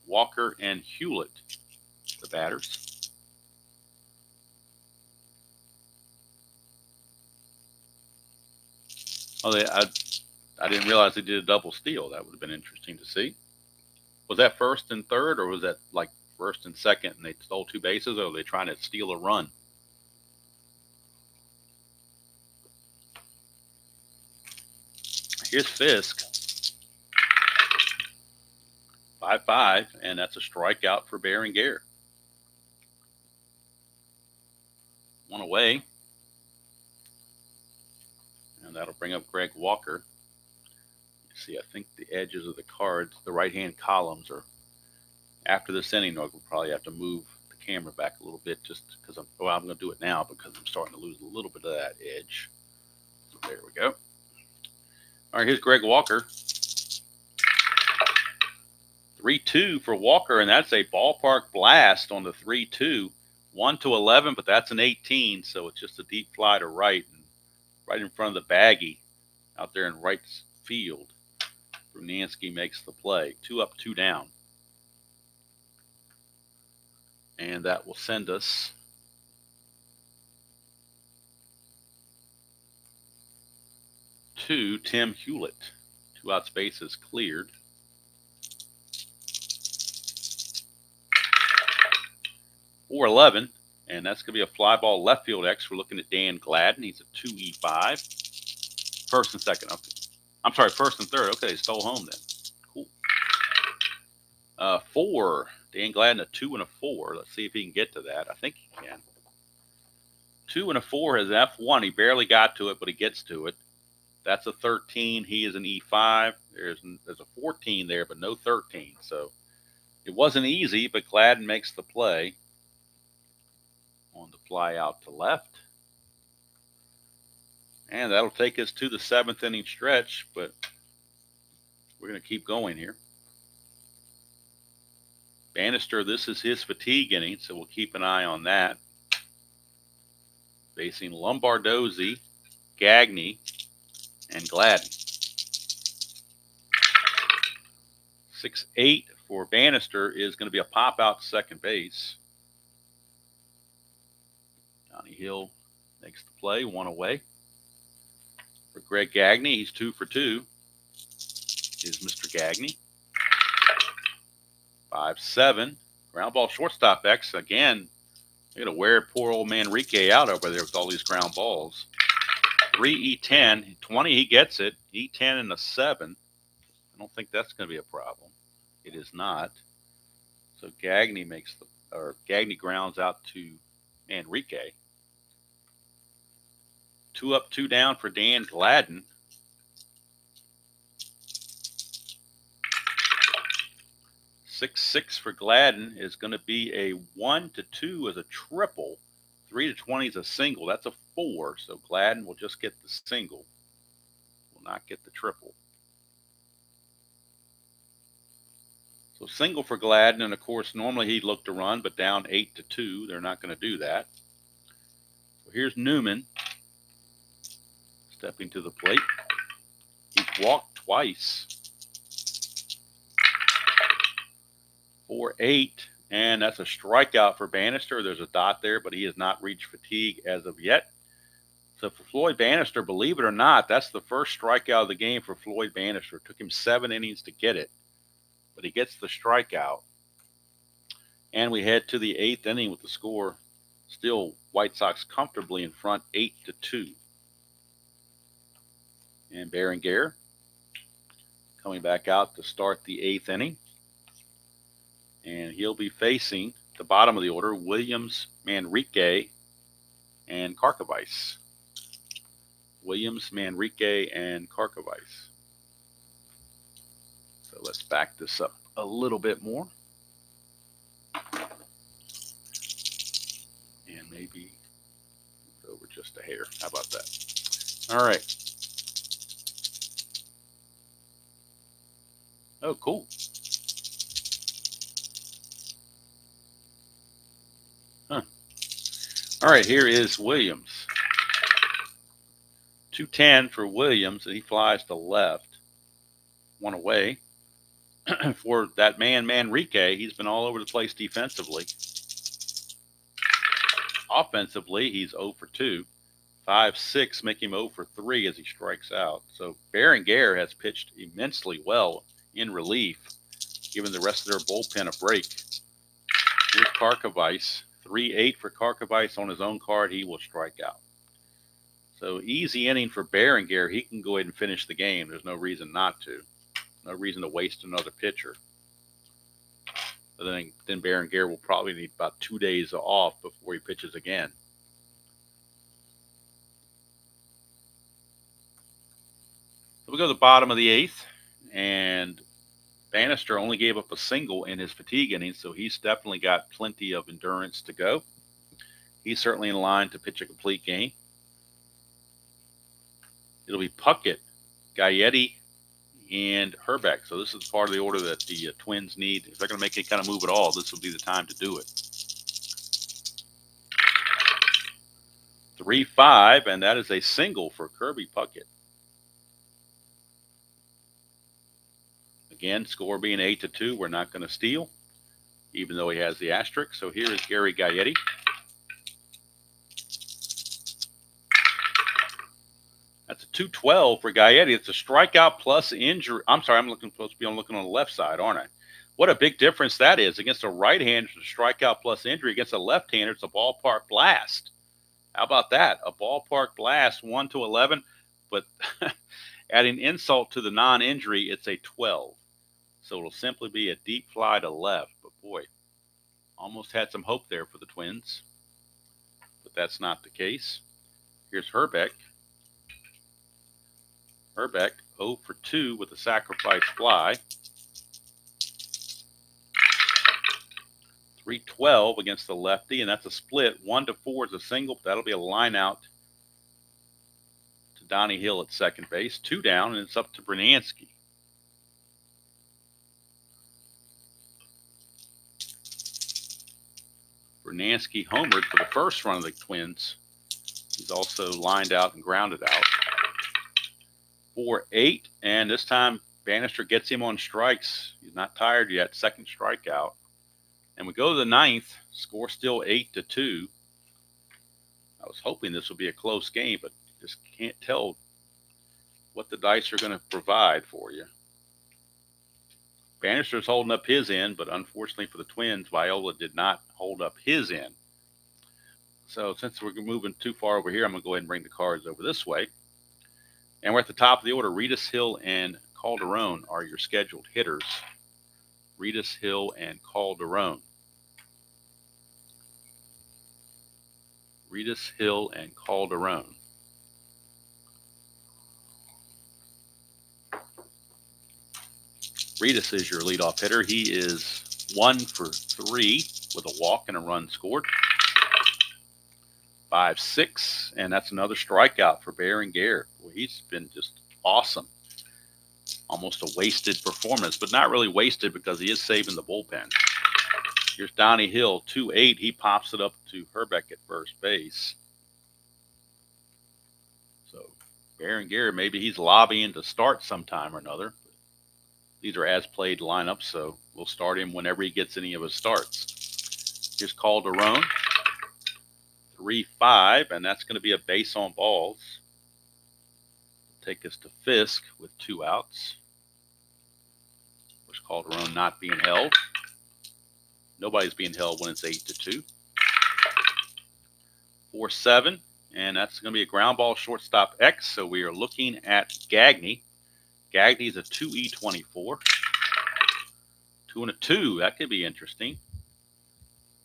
Speaker 1: Walker, and Hewlett, the batters. Oh, I didn't realize they did a double steal. That would have been interesting to see. Was that first and third, or was that like first and second and they stole 2 bases, or were they trying to steal a run? Here's Fisk. 5-5, and that's a strikeout for Berenguer. 1 away. And that'll bring up Greg Walker. You see, I think the edges of the cards, the right-hand columns are, after this inning, we'll probably have to move the camera back a little bit just because I'm going to do it now because I'm starting to lose a little bit of that edge. So there we go. All right, here's Greg Walker. 3-2 for Walker, and that's a ballpark blast on the 3-2. 1-11, but that's an 18, so it's just a deep fly to right, and right in front of the baggie out there in right field. Brunansky makes the play. 2 up, 2 down. And that will send us to Tim Hewlett. 2 outs, bases cleared. 4-11, and that's going to be a fly ball left field X. We're looking at Dan Gladden. He's a 2-E5. First and second. Okay. I'm sorry, first and third. Okay, stole home then. Cool. 4. Dan Gladden, a 2 and a 4. Let's see if he can get to that. I think he can. 2 and a 4 is F1. He barely got to it, but he gets to it. That's a 13. He is an E5. There's a 14 there, but no 13. So it wasn't easy, but Gladden makes the play on the fly out to left. And that'll take us to the 7th inning stretch, but we're going to keep going here. Bannister, this is his fatigue inning, so we'll keep an eye on that. Facing Lombardozzi, Gagne, and Gladden. 6-8 for Bannister is going to be a pop out to second base. Johnny Hill makes the play, 1 away. For Greg Gagne, he's 2 for 2. Is Mr. Gagne. 5-7. Ground ball shortstop X. Again, they're going to wear poor old Manrique out over there with all these ground balls. 3-E10. 20, he gets it. E10 and a 7. I don't think that's going to be a problem. It is not. So Gagne Gagne grounds out to Manrique. 2 up, 2 down for Dan Gladden. 6-6 for Gladden is going to be a 1-2 as a triple. 3-20 is a single. That's a 4. So Gladden will just get the single. Will not get the triple. So single for Gladden, and of course, normally he'd look to run, but down 8-2. They're not going to do that. So here's Newman. Stepping to the plate. He's walked twice. 4-8, and that's a strikeout for Bannister. There's a dot there, but he has not reached fatigue as of yet. So for Floyd Bannister, believe it or not, that's the first strikeout of the game for Floyd Bannister. It took him 7 innings to get it, but he gets the strikeout. And we head to the 8th inning with the score Still White Sox comfortably in front 8-2. And Berenguer coming back out to start the 8th inning. And he'll be facing the bottom of the order, Williams, Manrique, and Karkovice. Williams, Manrique, and Karkovice. So let's back this up a little bit more. And maybe over just a hair. How about that? All right. Oh, cool. Huh. All right, here is Williams. 210 for Williams, and he flies to left. One away. For that man, Manrique, he's been all over the place defensively. Offensively, he's 0 for 2. 5-6 make him 0 for 3 as he strikes out. So Berenguer has pitched immensely well in relief, giving the rest of their bullpen a break. Here's Karkovice. 3-8 for Karkovice on his own card. He will strike out. So easy inning for Berenguer. He can go ahead and finish the game. There's no reason not to. No reason to waste another pitcher. But then Berenguer will probably need about 2 days off before he pitches again. So we go to the bottom of the 8th, and Bannister only gave up a single in his fatigue inning, so he's definitely got plenty of endurance to go. He's certainly in line to pitch a complete game. It'll be Puckett, Gaetti, and Herbeck. So this is part of the order that the Twins need. If they're going to make any kind of move at all, this will be the time to do it. 3-5, and that is a single for Kirby Puckett. Again, score being 8-2, we're not going to steal, even though he has the asterisk. So here is Gary Gaetti. That's a 212 for Gaetti. It's a strikeout plus injury. I'm sorry, I'm supposed to be looking on the left side, aren't I? What a big difference that is. Against a right-hander, it's a strikeout plus injury. Against a left-hander, it's a ballpark blast. How about that? A ballpark blast, 1-11. But adding insult to the non-injury, it's a 12. So it'll simply be a deep fly to left. But boy, almost had some hope there for the Twins. But that's not the case. Here's Herbeck. Herbeck 0 for 2 with a sacrifice fly. 3-12 against the lefty, and that's a split. 1-4 is a single, but that'll be a line out to Donnie Hill at second base. 2 down, and it's up to Brunansky. Brunansky homered for the first run of the Twins. He's also lined out and grounded out. 4-8, and this time Bannister gets him on strikes. He's not tired yet. Second strikeout. And we go to the 9th. Score still 8-2. I was hoping this would be a close game, but just can't tell what the dice are going to provide for you. Bannister's holding up his end, but unfortunately for the Twins, Viola did not hold up his end. So since we're moving too far over here, I'm going to go ahead and bring the cards over this way. And we're at the top of the order. Reedus, Hill, and Calderon are your scheduled hitters. Reedus, Hill, and Calderon. Reedus, Hill, and Calderon. Reedus is your leadoff hitter. He is 1 for 3 with a walk and a run scored. 5-6, and that's another strikeout for Berenguer. Well, he's been just awesome. Almost a wasted performance, but not really wasted because he is saving the bullpen. Here's Donnie Hill, 2-8. He pops it up to Herbeck at first base. So Berenguer, maybe he's lobbying to start sometime or another. These are as-played lineups, so we'll start him whenever he gets any of his starts. Here's Calderon. 3-5, and that's going to be a base on balls. Take us to Fisk with 2 outs. Which Calderon not being held. Nobody's being held when it's 8-2. 4-7, and that's going to be a ground ball shortstop X. So we are looking at Gagne. Gagne is a 2E24. 2 and a 2. That could be interesting.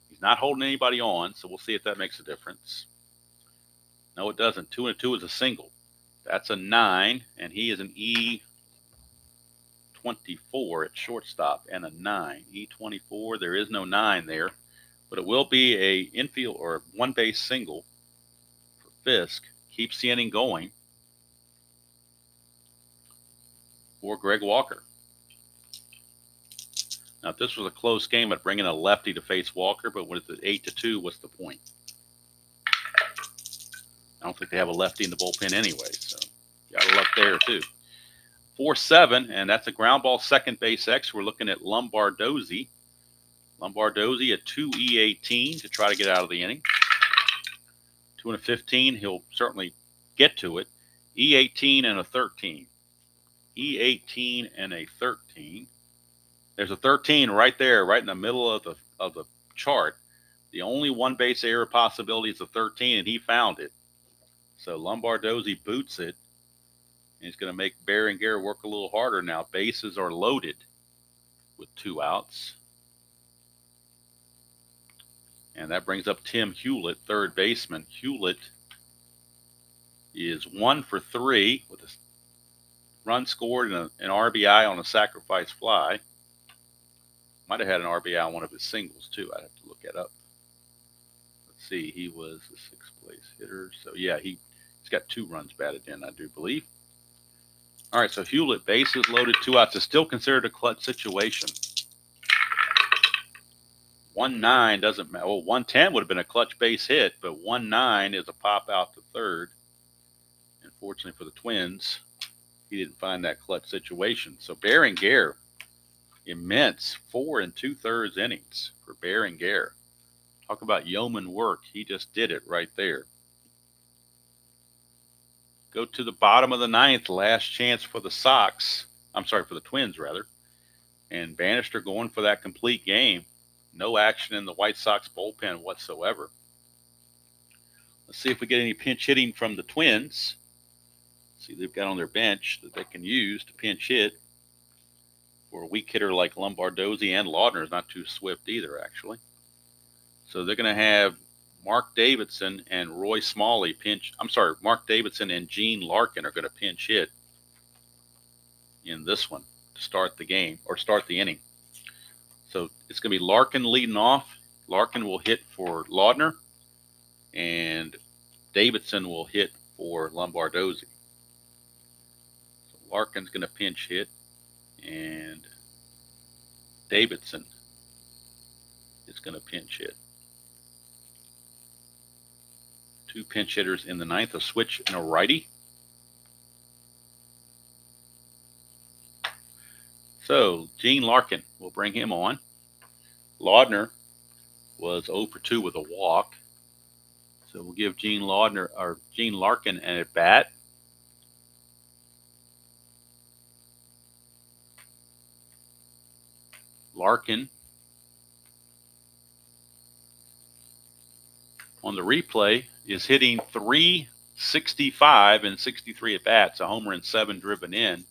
Speaker 1: He's not holding anybody on, so we'll see if that makes a difference. No, it doesn't. 2 and a 2 is a single. That's a 9, and he is an E24 at shortstop and a 9. E24, there is no 9 there, but it will be a infield or one base single for Fisk. Keeps the inning going for Greg Walker. Now, if this was a close game, I'd bring in a lefty to face Walker, but with it 8-2, what's the point? I don't think they have a lefty in the bullpen anyway, so got a luck there too. 4-7, and that's a ground ball second base X. We're looking at Lombardozzi. Lombardozzi at 2E18 to try to get out of the inning. 2 and a 15, he'll certainly get to it. E18 and a 13. E18 and a 13. There's a 13 right there, right in the middle of the chart. The only one base error possibility is a 13, and he found it. So Lombardozzi boots it. And he's going to make Berenguer work a little harder now. Bases are loaded with 2 outs. And that brings up Tim Hewlett, third baseman. Hewlett is 1 for 3 with a run scored and an RBI on a sacrifice fly. Might have had an RBI on one of his singles, too. I'd have to look that up. Let's see. He was the 6th place hitter. So, yeah, he's got 2 runs batted in, I do believe. All right, so Hewlett, bases loaded, 2 outs, is still considered a clutch situation. 1-9 doesn't matter. Well, 1-10 would have been a clutch base hit, but 1-9 is a pop out to third. Unfortunately for the Twins, he didn't find that clutch situation. So Berenguer, immense 4 2/3 innings for Berenguer. Talk about yeoman work. He just did it right there. Go to the bottom of the 9th, last chance for the Sox. I'm sorry, for the Twins, rather. And Bannister going for that complete game. No action in the White Sox bullpen whatsoever. Let's see if we get any pinch hitting from the Twins. See, they've got on their bench that they can use to pinch hit. For a weak hitter like Lombardozzi, and Laudner is not too swift either, actually. So they're going to have Mark Davidson and Roy Smalley pinch. I'm sorry, Mark Davidson and Gene Larkin are going to pinch hit in this one to start the game or start the inning. So it's going to be Larkin leading off. Larkin will hit for Laudner, and Davidson will hit for Lombardozzi. So Larkin's going to pinch hit, and Davidson is going to pinch hit. 2 pinch hitters in the 9th, a switch and a righty. So Gene Larkin, will bring him on. Laudner was 0 for 2 with a walk. So we'll give Gene Larkin an at bat. Larkin on the replay is hitting .365 and 63 at bats, a homer and 7 driven in.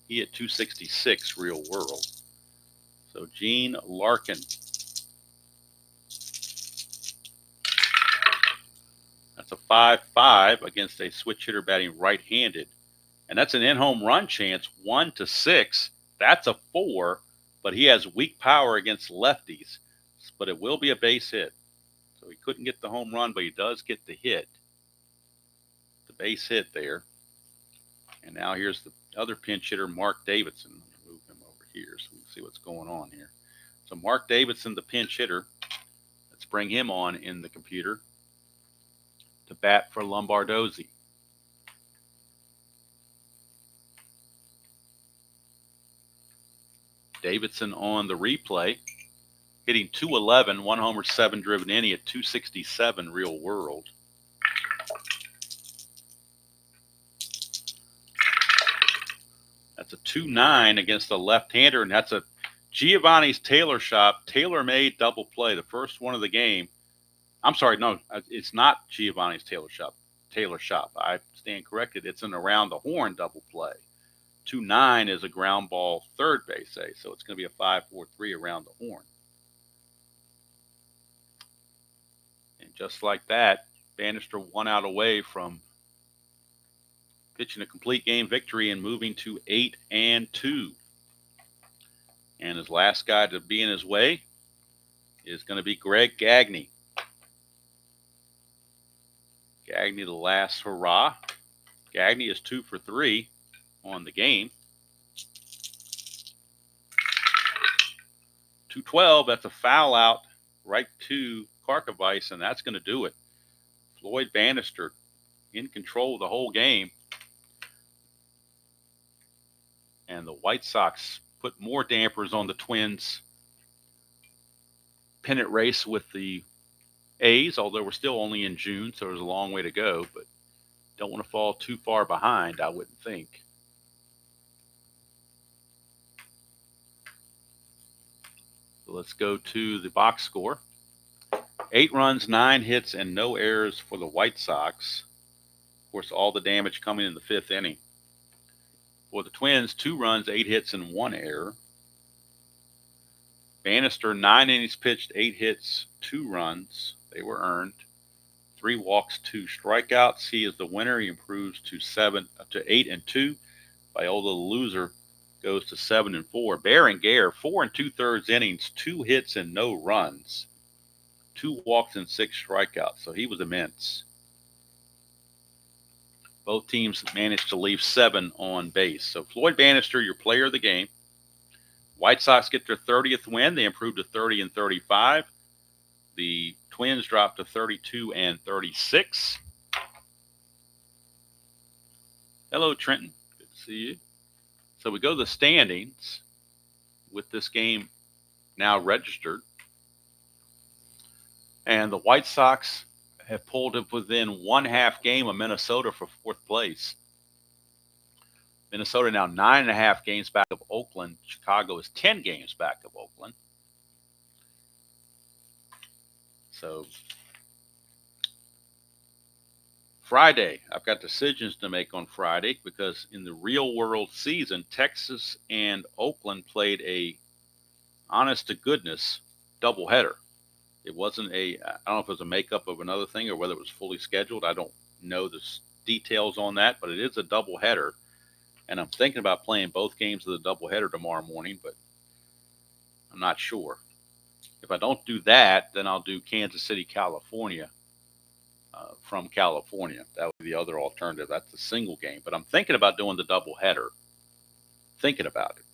Speaker 1: He hit .266 real world. So Gene Larkin. That's a 5-5 against a switch hitter batting right-handed. And that's an in-home run chance, 1-6. That's a 4, but he has weak power against lefties. But it will be a base hit. So he couldn't get the home run, but he does get the hit. The base hit there. And now here's the other pinch hitter, Mark Davidson. Let me move him over here so we can see what's going on here. So Mark Davidson, the pinch hitter. Let's bring him on in the computer to bat for Lombardozzi. Davidson on the replay, hitting .211, 1 homer, 7 driven in. He at .267 real world. That's a 2-9 against a left-hander, and that's a Giovanni's Tailor Shop tailor-made double play, the first one of the game. I'm sorry, no, it's not Giovanni's Taylor Shop. Taylor Shop. I stand corrected. It's an around the horn double play. 2-9 is a ground ball third base A, so it's going to be a 5-4-3 around the horn. And just like that, Bannister 1 out away from pitching a complete game victory and moving to 8-2. And his last guy to be in his way is going to be Greg Gagne. Gagne, the last hurrah. Gagne is 2 for 3 on the game. 212, that's a foul out right to Karkovice, and that's going to do it. Floyd Bannister in control of the whole game. And the White Sox put more dampers on the Twins' pennant race with the A's, although we're still only in June, so there's a long way to go, but don't want to fall too far behind, I wouldn't think. So let's go to the box score. 8 runs, 9 hits, and no errors for the White Sox. Of course, all the damage coming in the 5th inning. For the Twins, 2 runs, 8 hits, and 1 error. Bannister, 9 innings pitched, 8 hits, 2 runs. They were earned. 3 walks, 2 strikeouts. He is the winner. He improves to 8-2. Viola, the loser, goes to 7-4. Berenguer, 4 2/3 innings, 2 hits and no runs, 2 walks and 6 strikeouts. So he was immense. Both teams managed to leave 7 on base. So Floyd Bannister, your player of the game. White Sox get their 30th win. They improved to 30-35. The Twins dropped to 32-36. Hello, Trenton. Good to see you. So we go to the standings with this game now registered. And the White Sox have pulled up within 1/2 game of Minnesota for 4th place. Minnesota now 9.5 games back of Oakland. Chicago is 10 games back of Oakland. So Friday, I've got decisions to make on Friday because in the real world season, Texas and Oakland played a honest to goodness doubleheader. It wasn't I don't know if it was a makeup of another thing or whether it was fully scheduled. I don't know the details on that, but it is a doubleheader. And I'm thinking about playing both games of the doubleheader tomorrow morning, but I'm not sure. If I don't do that, then I'll do Kansas City, California, from California. That would be the other alternative. That's the single game. But I'm thinking about doing the doubleheader. Thinking about it.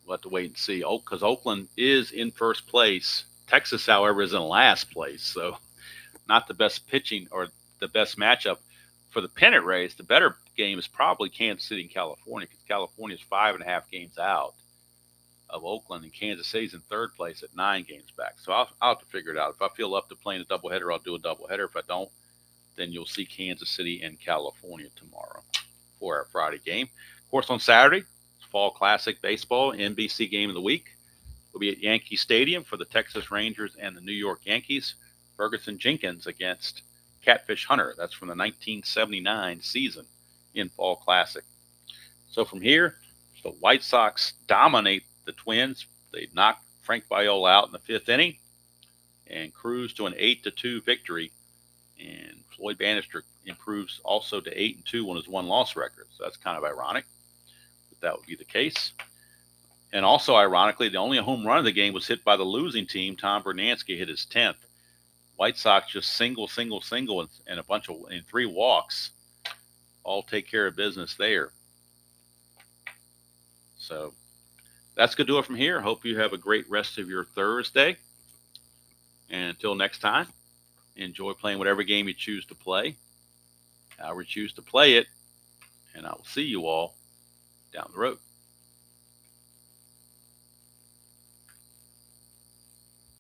Speaker 1: We'll have to wait and see. Oh, because Oakland is in first place. Texas, however, is in last place. So not the best pitching or the best matchup for the pennant race. The better game is probably Kansas City and California because California is 5.5 games out of Oakland, and Kansas City's in 3rd place at 9 games back. So I'll have to figure it out. If I feel up to playing a doubleheader, I'll do a doubleheader. If I don't, then you'll see Kansas City and California tomorrow for our Friday game. Of course, on Saturday, it's Fall Classic Baseball, NBC Game of the Week. We'll be at Yankee Stadium for the Texas Rangers and the New York Yankees. Ferguson Jenkins against Catfish Hunter. That's from the 1979 season in Fall Classic. So from here, the White Sox dominate the Twins. They knocked Frank Viola out in the 5th inning and cruise to an 8-2 victory. And Floyd Bannister improves also to 8-2 on his 1-loss record. So that's kind of ironic that would be the case. And also ironically, the only home run of the game was hit by the losing team. Tom Bernansky hit his 10th. White Sox just single, and a bunch of 3 walks. All take care of business there. So that's going to do it from here. Hope you have a great rest of your Thursday. And until next time, enjoy playing whatever game you choose to play, however you choose to play it. And I will see you all down the road.